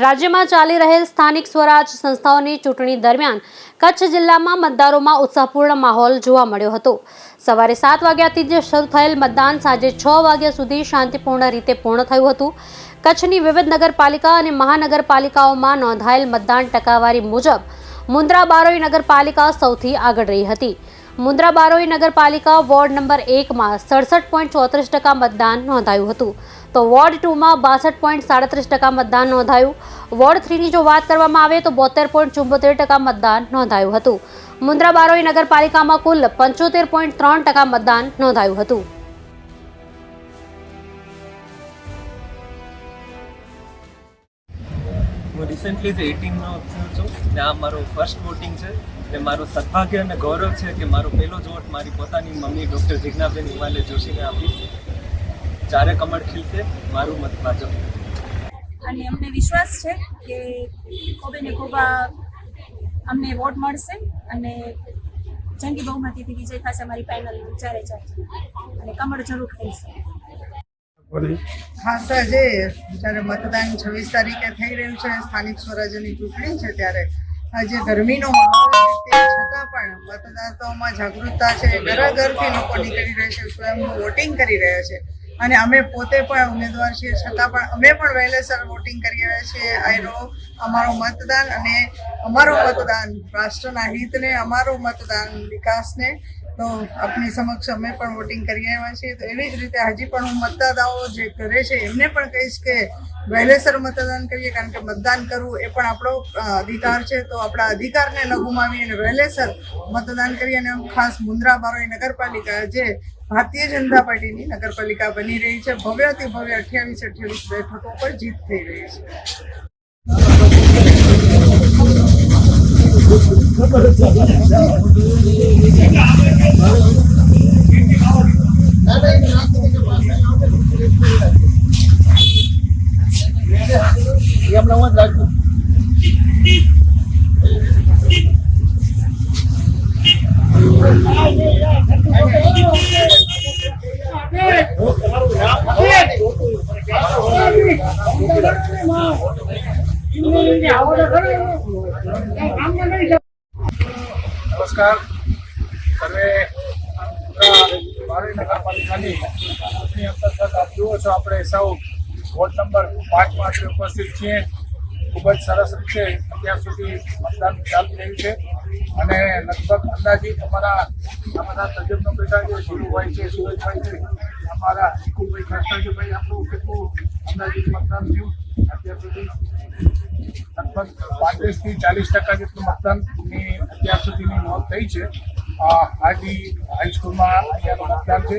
રાજ્યમાં ચાલી રહેલ સ્થાનિક સ્વરાજ સંસ્થાઓની ચૂંટણી દરમિયાન કચ્છ જિલ્લામાં મતદારોમાં ઉત્સાહપૂર્ણ માહોલ જોવા મળ્યો હતો। સવારે 7 વાગ્યાથી જ શરૂ થયેલ મતદાન સાંજે 6 વાગ્યા સુધી શાંતિપૂર્ણ રીતે પૂર્ણ થયું હતું। કચ્છની વિવિધ નગરપાલિકા અને મહાનગરપાલિકાઓમાં નોંધાયેલ મતદાન ટકાવારી મુજબ મુન્દ્રા બારોઈ નગરપાલિકા સૌથી આગળ રહી હતી। મુન્દ્રા બારોઈ નગરપાલિકા વોર્ડ નંબર 1 માં 67.34% મતદાન નોંધાયું હતું, તો વોર્ડ 2 માં 62.37% મતદાન નોંધાયું। વોર્ડ 3 ની જો વાત કરવામાં આવે તો 72.74% મતદાન નોંધાયું હતું। મુન્દ્રા બારોઈ નગરપાલિકામાં કુલ 75.3% મતદાન નોંધાયું હતું। હું રિસેન્ટલી 18નો થયો છું ને આ મારો ફર્સ્ટ વોટિંગ છે ને મારું સદભાગ્ય અને ગૌરવ છે કે મારો પહેલો જ વોટ મારી પોતાની મમ્મી ડૉક્ટર જિજ્ઞાબેન હિમાલય જોશીને આપીશ। ચારે કમળ ખીલશે, મારું મત ભાજપ। અને અમને વિશ્વાસ છે કે ખોબે ને ખોબા અમને વોટ મળશે અને જંગી બહુમતીથી વિજય થશે અમારી પેનલ ચારે ચાર અને કમળ જરૂર ખીલશે। હા સર, જ્યારે મતદાન 26 તારીખે થઈ રહ્યું છે, સ્થાનિક સ્વરાજ્યની ચૂંટણી છે, ત્યારે આજે ગરમીનો માહોલ છે તે છતાં પણ મતદાતાઓમાં જાગૃતતા છે। ઘરથી લોકો નીકળી રહ્યા છે, સ્વયંનું વોટિંગ કરી રહ્યા છે અને અમે પોતે પણ ઉમેદવાર છીએ છતાં પણ અમે પણ વહેલેસર વોટિંગ કરી રહ્યા છીએ। આયરો અમારું મતદાન અને અમારું મતદાન રાષ્ટ્રના હિતને, અમારું મતદાન વિકાસને, તો આપની સમક્ષ અમે પણ વોટિંગ કરી આવ્યા છીએ। તો એવી જ રીતે હજી પણ હું મતદાતાઓ જે કરે છે એમને પણ કહીશ કે વહેલેસર મતદાન કરીએ, કારણ કે મતદાન કરવું એ પણ આપણો અધિકાર છે। તો આપણા અધિકારને ન ગુમાવી અને વહેલેસર મતદાન કરીએ। અને ખાસ મુન્દ્રા બારોઈ નગરપાલિકા જે ભારતીય જનતા પાર્ટીની નગરપાલિકા બની રહી છે, ભવ્યથી ભવ્ય 28 બેઠકો પર જીત થઈ રહી છે। નમસ્કાર, તમે બારોઈ નગરપાલિકાની ચૂંટણી અંતર્ગત આપ જુઓ છો, આપણે સૌ વોર્ડ નંબર 5 માં ઉપસ્થિત છીએ। ખૂબ જ સરસ રીતે અત્યાર સુધી મતદાન ચાલી રહ્યું છે અને લગભગ અંદાજિત અમારા આ બધા તજજ્ઞો બેઠા છે, સુરુભાઈ છે, સુરેશભાઈ છે, અમારા ચીકુભાઈ કૃષ્ણજીભાઈ, આપણું કેટલું અંદાજિત મતદાન થયું અત્યાર સુધી? લગભગ 35 થી 40% જેટલું મતદાનની અત્યાર સુધીની નોંધ થઈ છે। હાઈસ્કૂલમાં અહીંયાનું મતદાન છે।